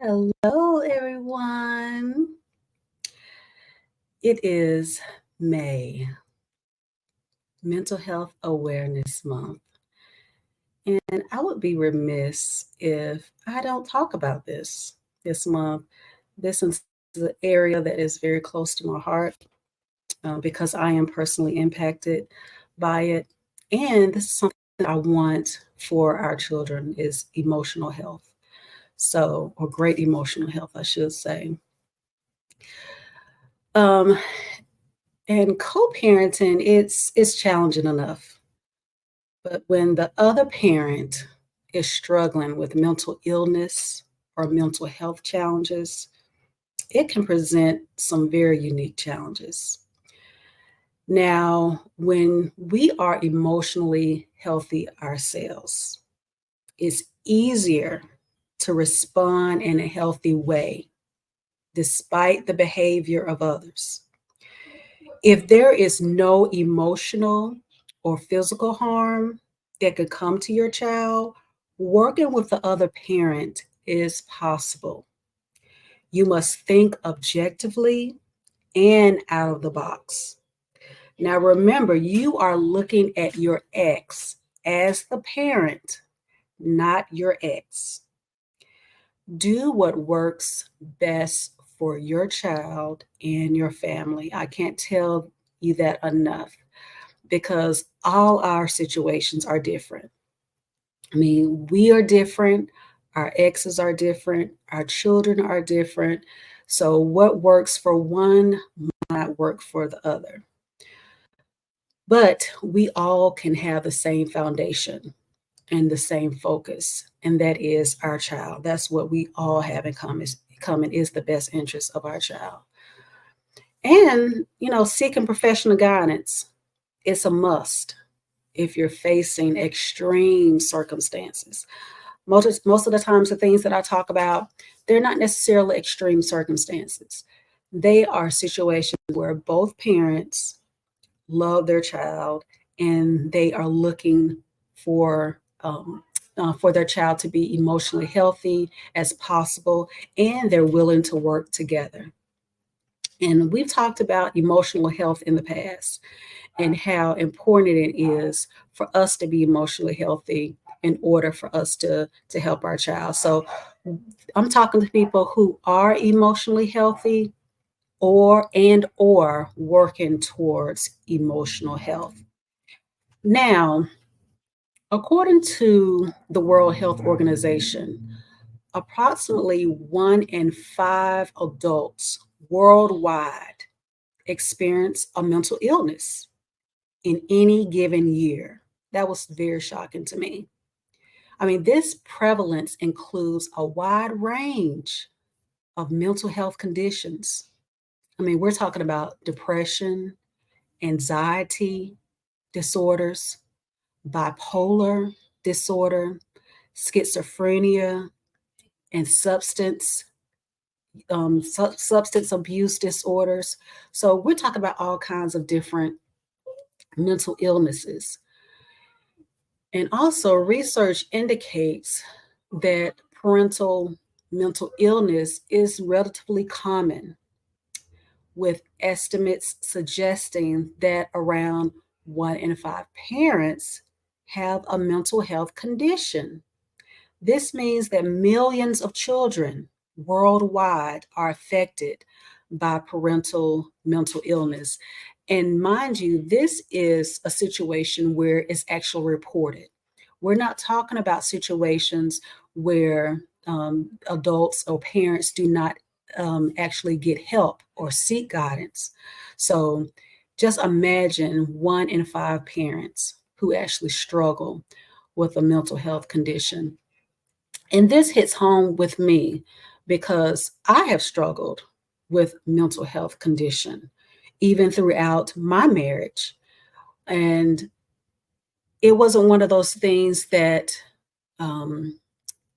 Hello, everyone. It is May, Mental Health Awareness Month. And I would be remiss if I don't talk about this month. This is an area that is very close to my heart because I am personally impacted by it. And this is something that I want for our children is emotional health. So, or great emotional health, I should say. Um, and co-parenting, it's challenging enough. But when the other parent is struggling with mental illness or mental health challenges, it can present some very unique challenges. Now, when we are emotionally healthy ourselves, it's easier to respond in a healthy way despite the behavior of others. If there is no emotional or physical harm that could come to your child, working with the other parent is possible. You must think objectively and out of the box. Now, remember, you are looking at your ex as the parent, not your ex. Do what works best for your child and your family. I can't tell you that enough because all our situations are different. I mean, we are different, our exes are different, our children are different. So, what works for one might not work for the other. But we all can have the same foundation and the same focus, and that is our child. That's what we all have in common is the best interest of our child. And, seeking professional guidance, it's a must if you're facing extreme circumstances. Most of the times, the things that I talk about, they're not necessarily extreme circumstances. They are situations where both parents love their child and they are looking for for their child to be emotionally healthy as possible, and they're willing to work together. And we've talked about emotional health in the past and how important it is for us to be emotionally healthy in order for us to help our child. So I'm talking to people who are emotionally healthy or working towards emotional health. Now, according to the World Health Organization, approximately 1 in 5 adults worldwide experience a mental illness in any given year. That was very shocking to me. I mean, this prevalence includes a wide range of mental health conditions. I mean, we're talking about depression, anxiety disorders, bipolar disorder, schizophrenia, and substance abuse disorders. So we're talking about all kinds of different mental illnesses. And also, research indicates that parental mental illness is relatively common, with estimates suggesting that around 1 in 5 parents have a mental health condition. This means that millions of children worldwide are affected by parental mental illness. And mind you, this is a situation where it's actually reported. We're not talking about situations where adults or parents do not actually get help or seek guidance. So just imagine 1 in 5 parents who actually struggle with a mental health condition. And this hits home with me because I have struggled with mental health condition even throughout my marriage. And it wasn't one of those things that um,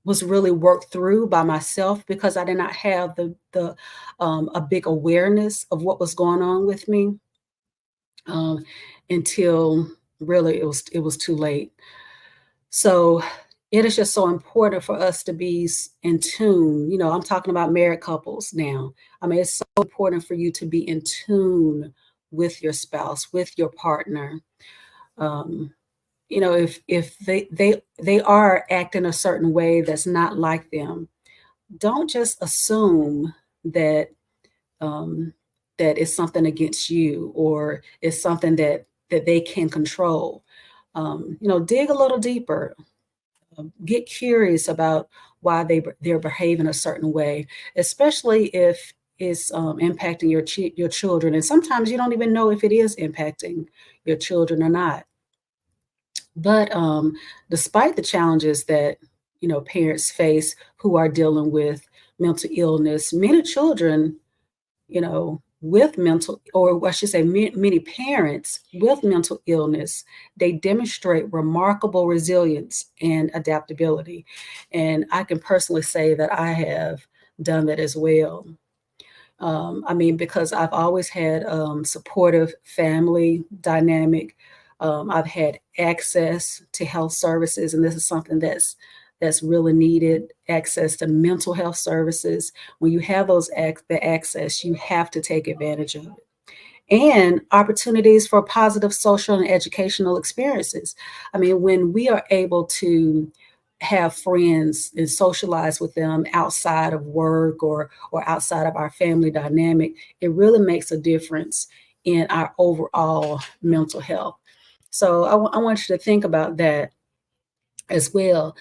was really worked through by myself because I did not have the a big awareness of what was going on with me um, until really it was too late. So it is just so important for us to be in tune. I'm talking about married couples now. I mean, it's so important for you to be in tune with your spouse, with your partner. Um, if they are acting a certain way that's not like them, don't just assume that um, that it's something against you or it's something that they can control. Dig a little deeper. Get curious about why they're behaving a certain way, especially if it's impacting your children. And sometimes you don't even know if it is impacting your children or not. But despite the challenges that parents face who are dealing with mental illness, many children, with mental, or I should say, many parents with mental illness, they demonstrate remarkable resilience and adaptability. And I can personally say that I have done that as well. I mean, because I've always had supportive family dynamic. I've had access to health services, and this is something that's really needed. Access to mental health services. When you have the access, you have to take advantage of it, and opportunities for positive social and educational experiences. I mean, when we are able to have friends and socialize with them outside of work or outside of our family dynamic, it really makes a difference in our overall mental health. So I want you to think about that as well.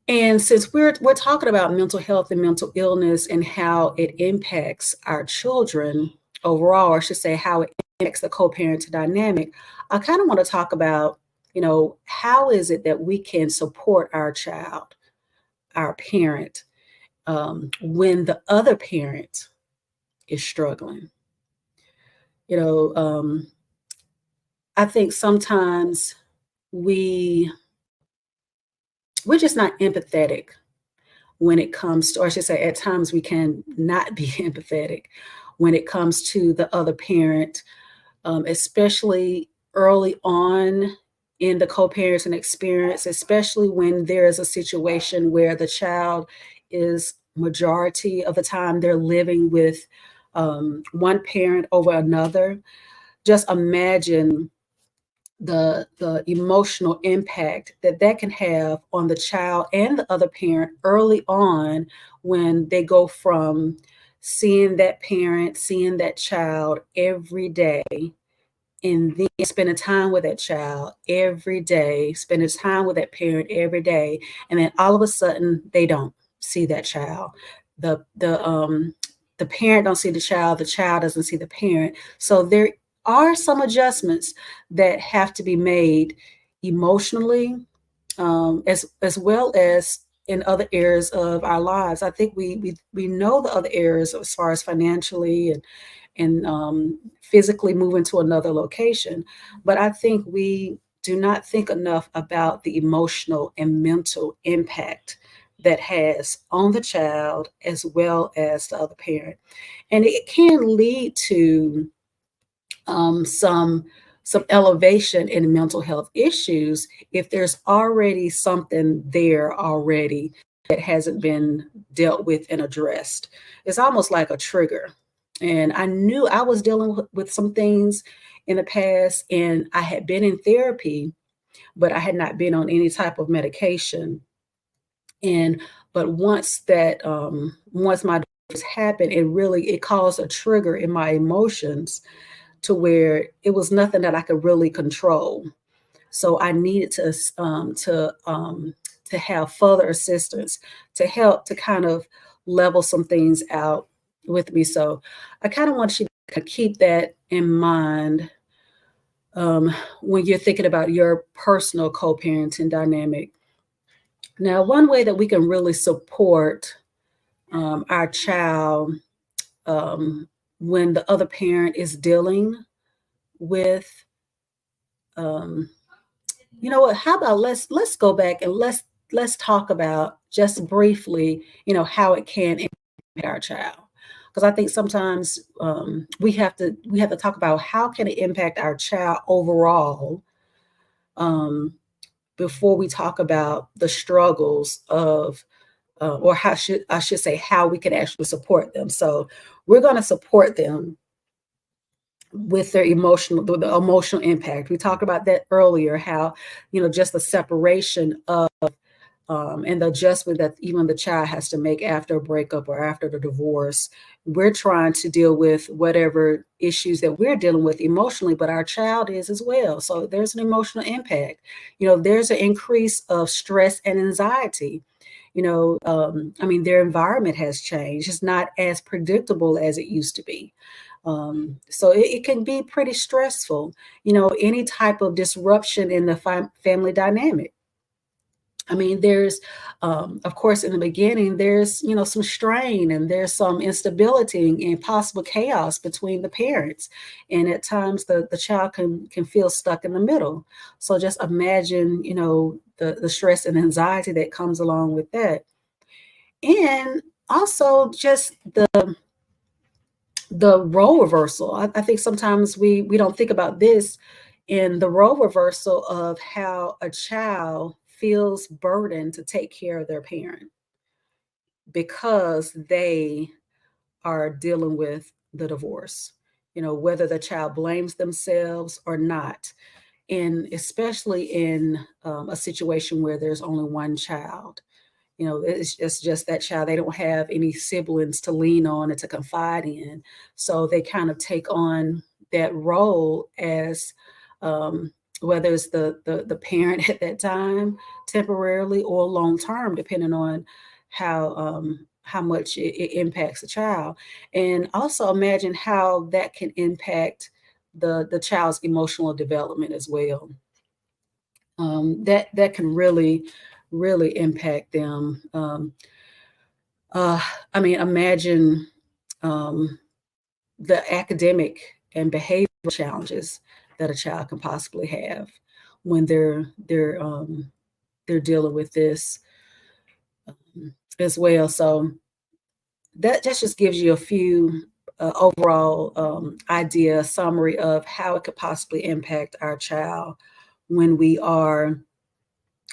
And since we're talking about mental health and mental illness and how it impacts our children overall, or I should say how it impacts the co-parenting dynamic, I kind of want to talk about, how is it that we can support our child, our parent, when the other parent is struggling. You know, I think sometimes we we're just not empathetic when it comes to, or I should say, at times we can not be empathetic when it comes to the other parent, especially early on in the co-parenting experience, especially when there is a situation where the child is majority of the time they're living with one parent over another. Just imagine the emotional impact that can have on the child and the other parent early on when they go from seeing that parent, seeing that child every day, and then spending time with that child every day, spending time with that parent every day, and then all of a sudden they don't see that child. The parent don't see the child doesn't see the parent. So there are some adjustments that have to be made emotionally, as well as in other areas of our lives. I think we know the other areas as far as financially and physically moving to another location. But I think we do not think enough about the emotional and mental impact that has on the child as well as the other parent. And it can lead to some elevation in mental health issues if there's already something there already that hasn't been dealt with and addressed. It's almost like a trigger. And I knew I was dealing with some things in the past, and I had been in therapy, but I had not been on any type of medication. And but once my divorce happened, it caused a trigger in my emotions to where it was nothing that I could really control. So I needed to have further assistance to help to kind of level some things out with me. So I kind of want you to keep that in mind when you're thinking about your personal co-parenting dynamic. Now, one way that we can really support our child um, when the other parent is dealing with um, you know what? How about let's go back and let's talk about just briefly, how it can impact our child. Because I think sometimes we have to talk about how can it impact our child overall, um, before we talk about the struggles of, or how should I should say, how we can actually support them. So we're going to support them with their emotional, the emotional impact. We talked about that earlier, how, just the separation of, and the adjustment that even the child has to make after a breakup or after the divorce. We're trying to deal with whatever issues that we're dealing with emotionally, but our child is as well. So there's an emotional impact. There's an increase of stress and anxiety. I mean, their environment has changed. It's not as predictable as it used to be. So it can be pretty stressful, any type of disruption in the family dynamic. I mean, there's, of course, in the beginning, there's, some strain and there's some instability and possible chaos between the parents. And at times the child can feel stuck in the middle. So just imagine, the stress and anxiety that comes along with that. And also just the role reversal. I think sometimes we don't think about this in the role reversal of how a child feels burdened to take care of their parent because they are dealing with the divorce, whether the child blames themselves or not. And especially in a situation where there's only one child, it's just that child. They don't have any siblings to lean on and to confide in. So they kind of take on that role as, whether it's the parent at that time, temporarily or long term, depending on how much it impacts the child. And also imagine how that can impact the child's emotional development as well. That can really impact them. Uh, I mean, imagine um, the academic and behavioral challenges that a child can possibly have when they're dealing with this, as well. So that just gives you a few overall idea, summary of how it could possibly impact our child when we are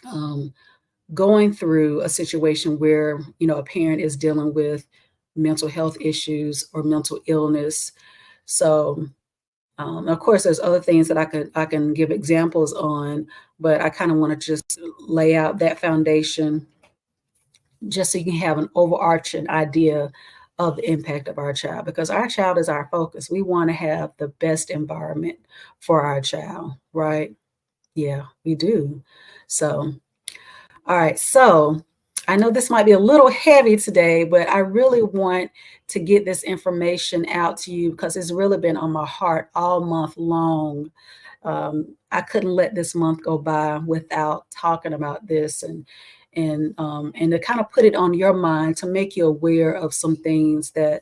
um, going through a situation where a parent is dealing with mental health issues or mental illness. So of course there's other things that I can give examples on, but I kind of want to just lay out that foundation just so you can have an overarching idea of the impact of our child, because our child is our focus. We want to have the best environment for our child, right? Yeah, we do. So all right, so I know this might be a little heavy today, but I really want to get this information out to you because it's really been on my heart all month long. I couldn't let this month go by without talking about this, and to kind of put it on your mind to make you aware of some things that,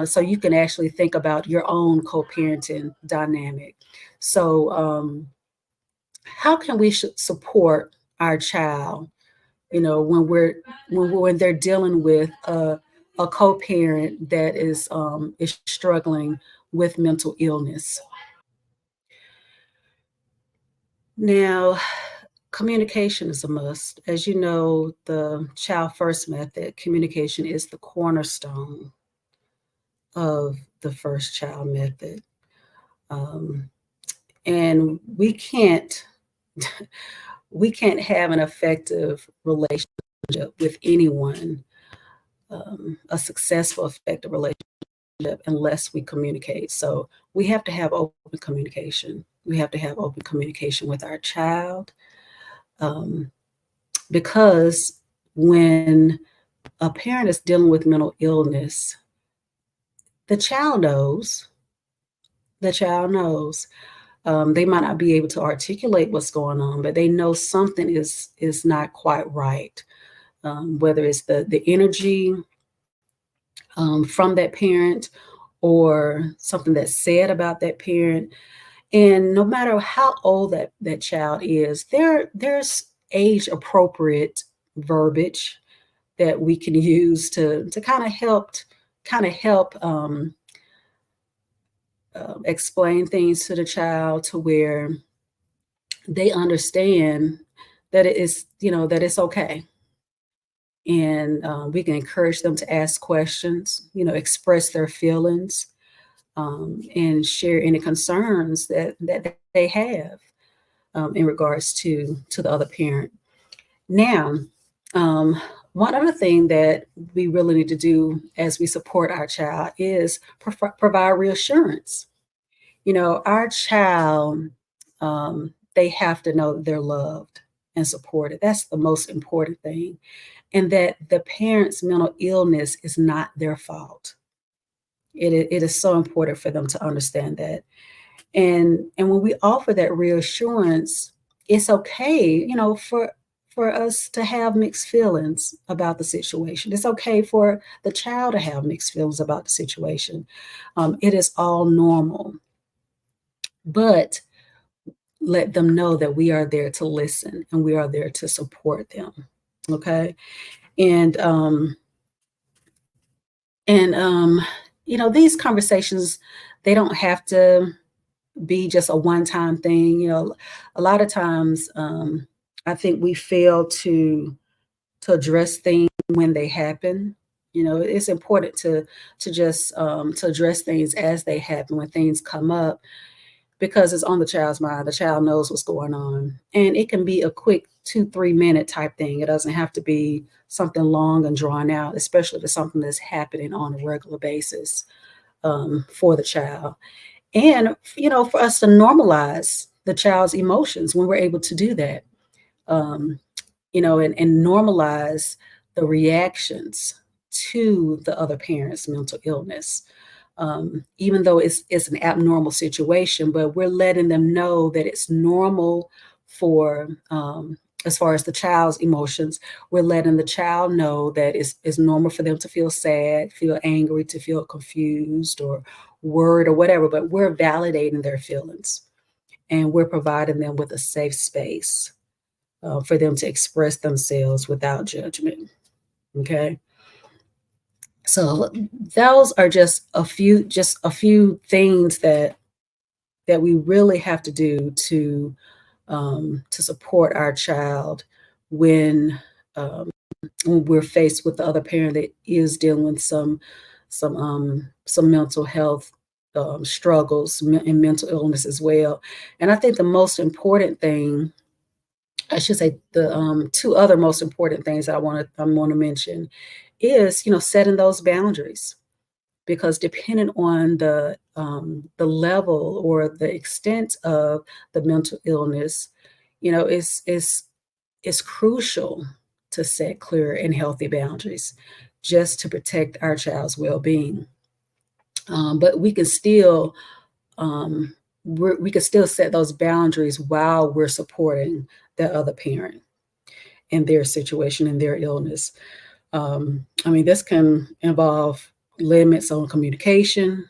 so you can actually think about your own co-parenting dynamic. So, how can we support our child, when they're dealing with a co-parent that is struggling with mental illness? Now, communication is a must. As you know, the child first method, communication is the cornerstone of the first child method. Um, and we can't have an effective relationship with anyone, a successful, effective relationship, unless we communicate. So we have to have open communication. We have to have open communication with our child, um, because when a parent is dealing with mental illness, the child knows. The child knows. They might not be able to articulate what's going on, but they know something is not quite right. Whether it's the energy from that parent or something that's said about that parent. And no matter how old that child is, there's age appropriate verbiage that we can use to kind of help explain things to the child to where they understand that it is, that it's okay. And we can encourage them to ask questions, express their feelings, and share any concerns that they have in regards to the other parent. Now, um, one other thing that we really need to do as we support our child is provide reassurance. Our child, they have to know that they're loved and supported. That's the most important thing. And that the parent's mental illness is not their fault. It is so important for them to understand that. And when we offer that reassurance, it's okay, for us to have mixed feelings about the situation. It's okay for the child to have mixed feelings about the situation. It is all normal, but let them know that we are there to listen and we are there to support them. Okay. And and these conversations, they don't have to be just a one-time thing. A lot of times, I think we fail to address things when they happen. It's important to just to address things as they happen when things come up, because it's on the child's mind. The child knows what's going on, and it can be a quick 2-3 minute type thing. It doesn't have to be something long and drawn out, especially if it's something that's happening on a regular basis for the child. And for us to normalize the child's emotions when we're able to do that, um, and normalize the reactions to the other parent's mental illness. Even though it's an abnormal situation, but we're letting them know that it's normal for, as far as the child's emotions, we're letting the child know that it's normal for them to feel sad, feel angry, to feel confused or worried or whatever, but we're validating their feelings and we're providing them with a safe space for them to express themselves without judgment. Okay. So those are just a few things that we really have to do to support our child when when we're faced with the other parent that is dealing with some mental health struggles and mental illness as well. And I think the most important thing, I should say, the two other most important things I want to mention is, setting those boundaries, because depending on the level or the extent of the mental illness, it's crucial to set clear and healthy boundaries just to protect our child's well-being. But um, we can still set those boundaries while we're supporting the other parent in their situation and their illness. I mean, this can involve limits on communication,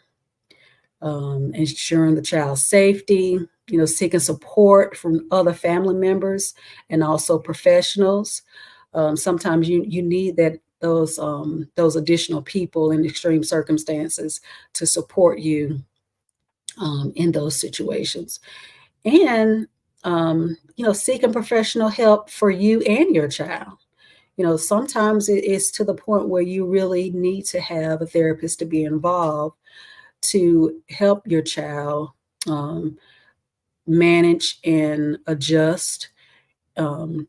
ensuring the child's safety, seeking support from other family members and also professionals. Sometimes you need those additional people in extreme circumstances to support you in those situations. And seeking professional help for you and your child. Sometimes it is to the point where you really need to have a therapist to be involved to help your child um, manage and adjust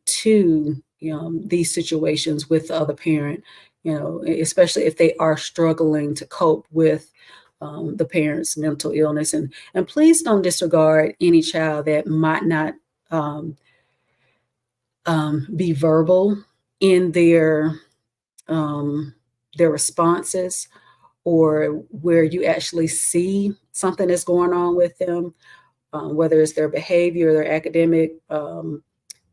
to these situations with the other parent, especially if they are struggling to cope with the parent's mental illness. And please don't disregard any child that might not um, be verbal in um, their responses, or where you actually see something that's going on with them, whether it's their behavior, their academic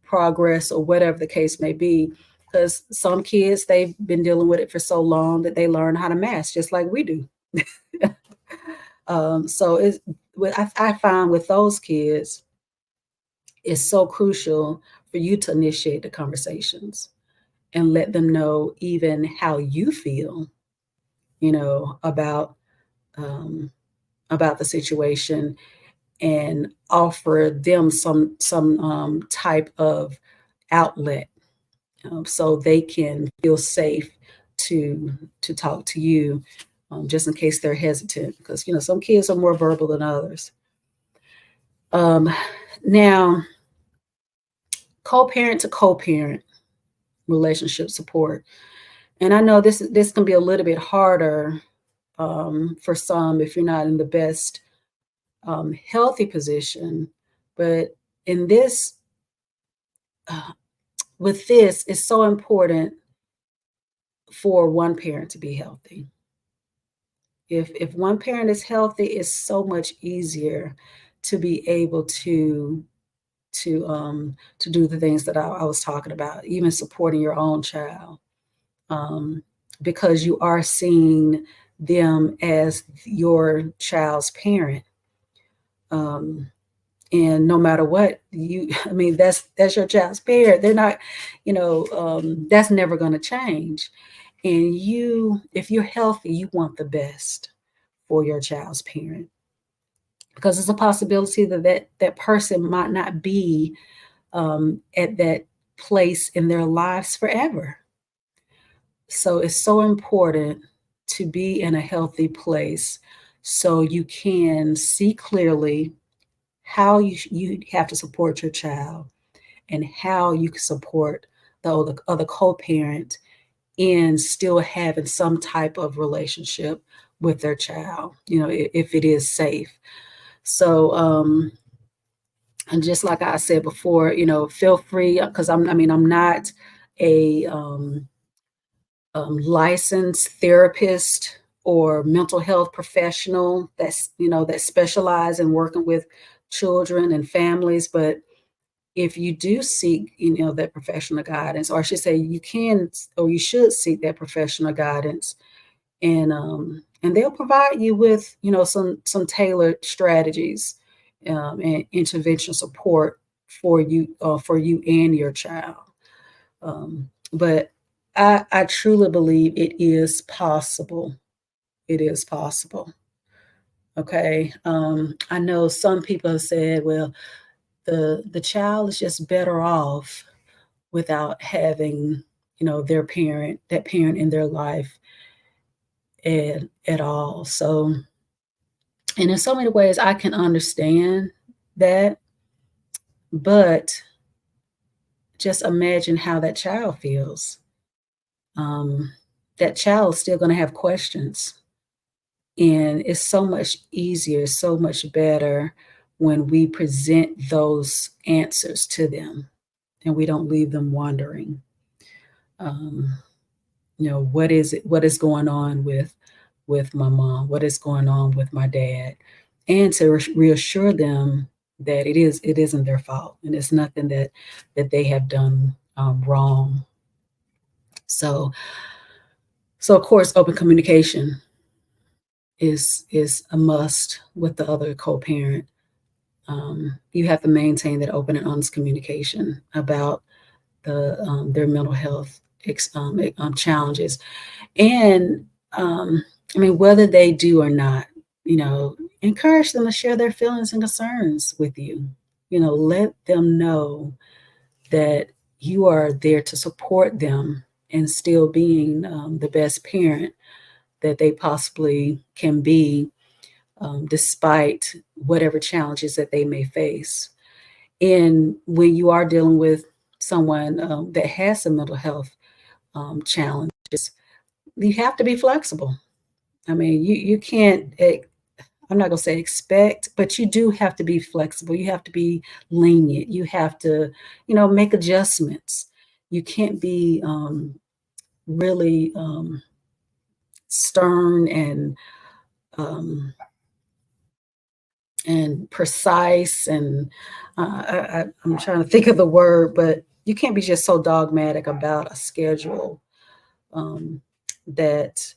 progress, or whatever the case may be. Because some kids, they've been dealing with it for so long that they learn how to mask just like we do. So I find with those kids, it's so crucial for you to initiate the conversations and let them know even how you feel, you know, about um, about the situation, and offer them some type of outlet, so they can feel safe to talk to you, just in case they're hesitant, because some kids are more verbal than others. Um, Now, co-parent to co-parent relationship support, and I know this can be a little bit harder for some if you're not in the best healthy position, but in this uh, with this, it's so important for one parent to be healthy. If one parent is healthy, it's so much easier to be able to do the things that I was talking about, even supporting your own child, um, because you are seeing them as your child's parent. Um, and no matter what I mean, that's your child's parent. They're not, that's never going to change. And if you're healthy, you want the best for your child's parent, because it's a possibility that person might not be at that place in their lives forever. So it's so important to be in a healthy place so you can see clearly how you have to support your child, and how you can support the other co-parent in still having some type of relationship with their child, if it is safe. So, and just like I said before, feel free, because I'm not a licensed therapist or mental health professional that specialize in working with children and families. But if you do seek, that professional guidance, or I should say, you can or you should seek that professional guidance, and they'll provide you with, some tailored strategies, and intervention support for you and your child. But I truly believe it is possible. It is possible. Okay. I know some people have said, well, the child is just better off without having, that parent in their life at all. So, and in so many ways, I can understand that, but just imagine how that child feels. Um, that child is still going to have questions, and it's so much easier, so much better when we present those answers to them and we don't leave them wondering. Um, what is it? What is going on with my mom? What is going on with my dad? And to reassure them that it isn't their fault, and it's nothing that they have done wrong. So of course, open communication is a must with the other co-parent. You have to maintain that open and honest communication about their mental health challenges. And I mean, whether they do or not, encourage them to share their feelings and concerns with you. Let them know that you are there to support them and still being the best parent that they possibly can be, despite whatever challenges that they may face. And when you are dealing with someone that has some mental health challenges, you have to be flexible. I mean, you can't, I'm not going to say expect, but you do have to be flexible. You have to be lenient. You have to, make adjustments. You can't be really stern um, and precise. And I'm trying to think of the word, but you can't be just so dogmatic about a schedule that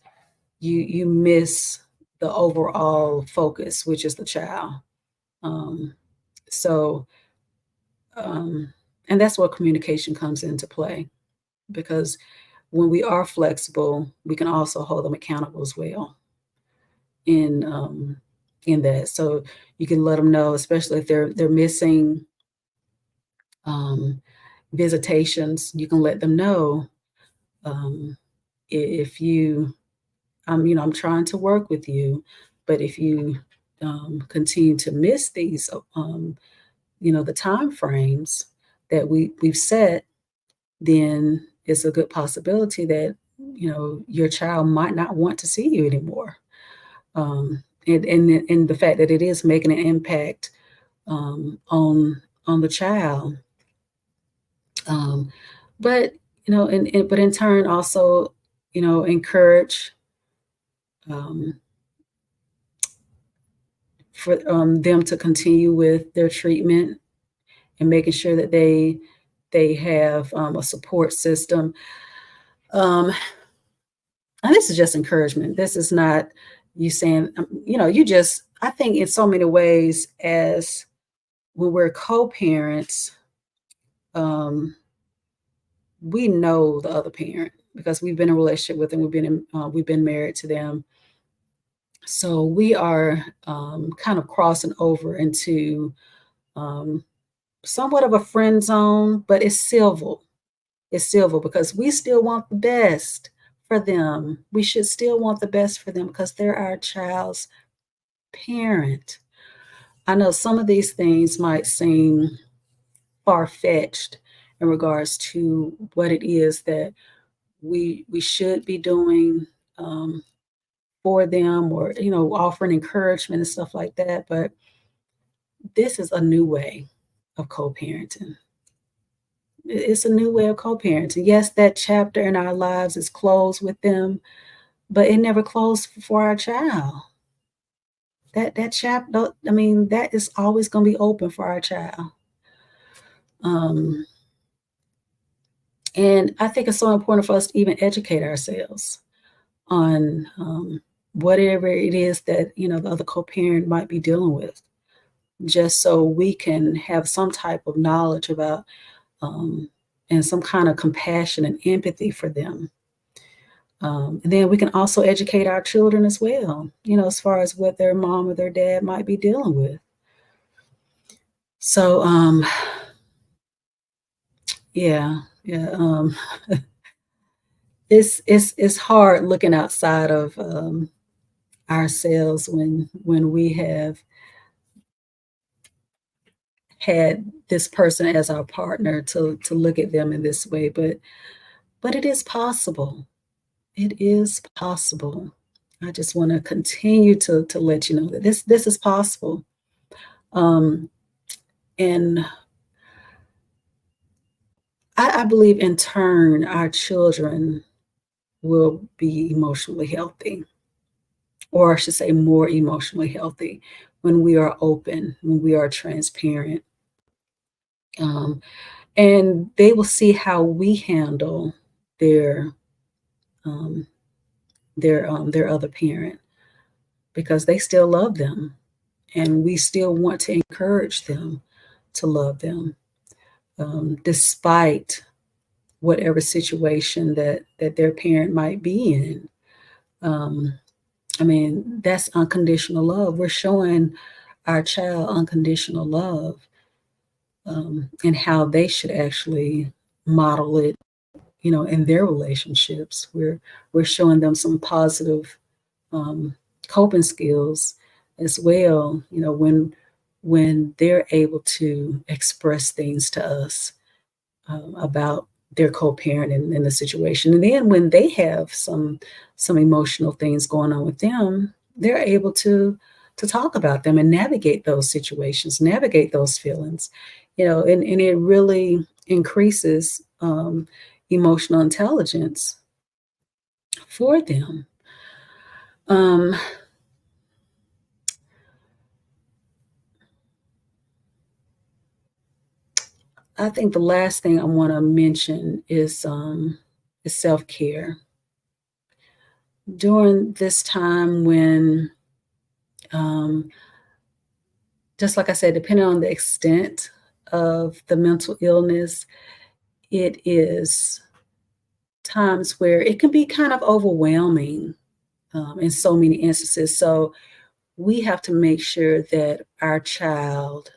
you miss the overall focus, which is the child. Um, so, um, and that's where communication comes into play, because when we are flexible, we can also hold them accountable as well in in that. So you can let them know, especially if they're missing, um, visitations, you can let them know, if you, I'm trying to work with you, but if you continue to miss these, the time frames that we've set, then it's a good possibility that your child might not want to see you anymore. And the fact that it is making an impact on the child, um, but but in turn also encourage um, for them to continue with their treatment and making sure that they have a support system. Um, and this is just encouragement. This is not you saying, you just, I think in so many ways, as when we're co-parents, um, we know the other parent because we've been in a relationship with them. We've been married to them. So we are kind of crossing over into um, somewhat of a friend zone, but it's civil. It's civil because we still want the best for them. We should still want the best for them because they're our child's parent. I know some of these things might seem far-fetched in regards to what it is that we should be doing for them, or offering encouragement and stuff like that. But this is a new way of co-parenting. It's a new way of co-parenting. Yes, that chapter in our lives is closed with them, but it never closed for our child. That chapter, I mean, that is always going to be open for our child. Um, and I think it's so important for us to even educate ourselves on whatever it is that the other co-parent might be dealing with, just so we can have some type of knowledge about and some kind of compassion and empathy for them. And then we can also educate our children as well, as far as what their mom or their dad might be dealing with. So, yeah, it's hard looking outside of ourselves when we have had this person as our partner to look at them in this way, but it is possible. It is possible. I just want to continue to let you know that this is possible. Um, and I believe in turn our children will be emotionally healthy, or I should say more emotionally healthy, when we are open, when we are transparent. Um, and they will see how we handle their um, their other parent, because they still love them, and we still want to encourage them to love them, despite whatever situation that their parent might be in. Um, I mean, that's unconditional love. We're showing our child unconditional love, and how they should actually model it, in their relationships. We're showing them some positive um, coping skills as well. When they're able to express things to us about their co-parent and the situation, and then when they have some emotional things going on with them, they're able to talk about them and navigate those situations, navigate those feelings, and it really increases emotional intelligence for them. Um, I think the last thing I want to mention is self-care. During this time when, um, just like I said, depending on the extent of the mental illness, it is times where it can be kind of overwhelming in so many instances. So we have to make sure that our child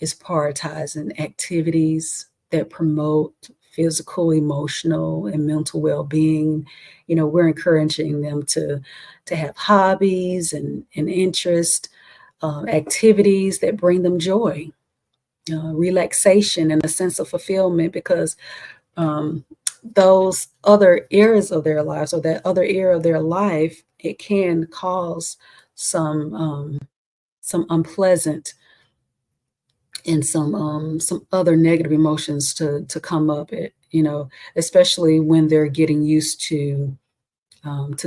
is prioritizing activities, that promote physical, emotional, and mental well-being. We're encouraging them to have hobbies and interest, activities that bring them joy, relaxation, and a sense of fulfillment, because um, those other areas of their lives, or that other area of their life, it can cause some unpleasant and some other negative emotions to come up. Especially when they're getting used to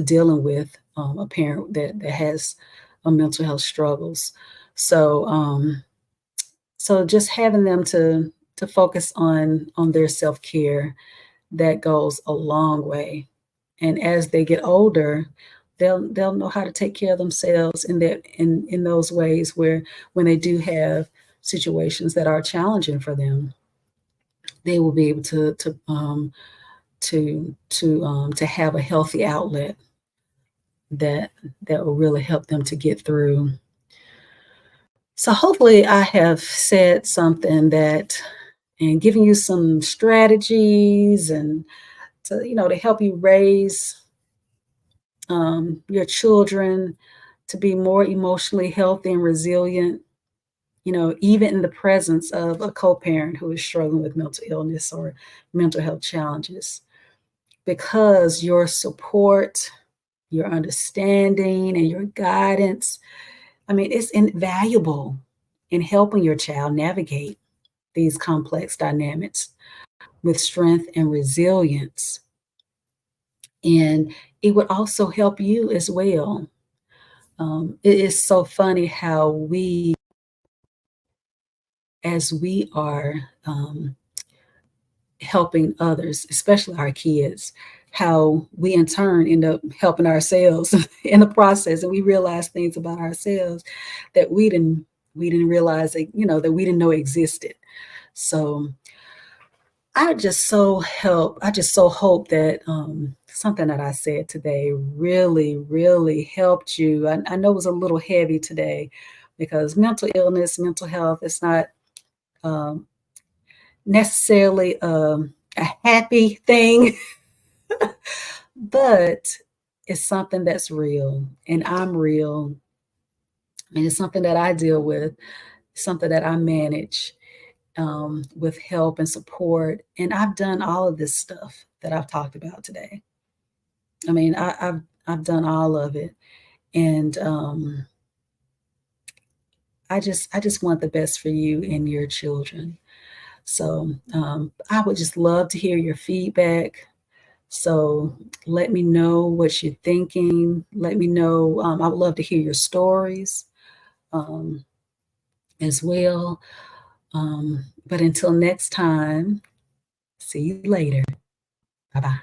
dealing with a parent that has a mental health struggles. So so just having them to focus on their self-care, that goes a long way. And as they get older, they'll know how to take care of themselves in those ways, where when they do have situations that are challenging for them, they will be able to have a healthy outlet that that will really help them to get through. So hopefully I have said something that, and giving you some strategies, and to help you raise your children to be more emotionally healthy and resilient, even in the presence of a co-parent who is struggling with mental illness or mental health challenges. Because your support, your understanding, and your guidance, I mean, it's invaluable in helping your child navigate these complex dynamics with strength and resilience. And it would also help you as well. It is so funny how as we are helping others, especially our kids, how we in turn end up helping ourselves in the process, and we realize things about ourselves that we didn't realize that that we didn't know existed. So I just so hope that something that I said today really, really helped you. I know it was a little heavy today, because mental illness, mental health, it's not um, necessarily a happy thing, but it's something that's real, and I'm real, and it's something that I deal with, something that I manage with help and support. And I've done all of this stuff that I've talked about today. I mean, I've done all of it, and I just want the best for you and your children. So I would just love to hear your feedback. So let me know what you're thinking. Let me know. I would love to hear your stories um, as well. But until next time, see you later. Bye bye.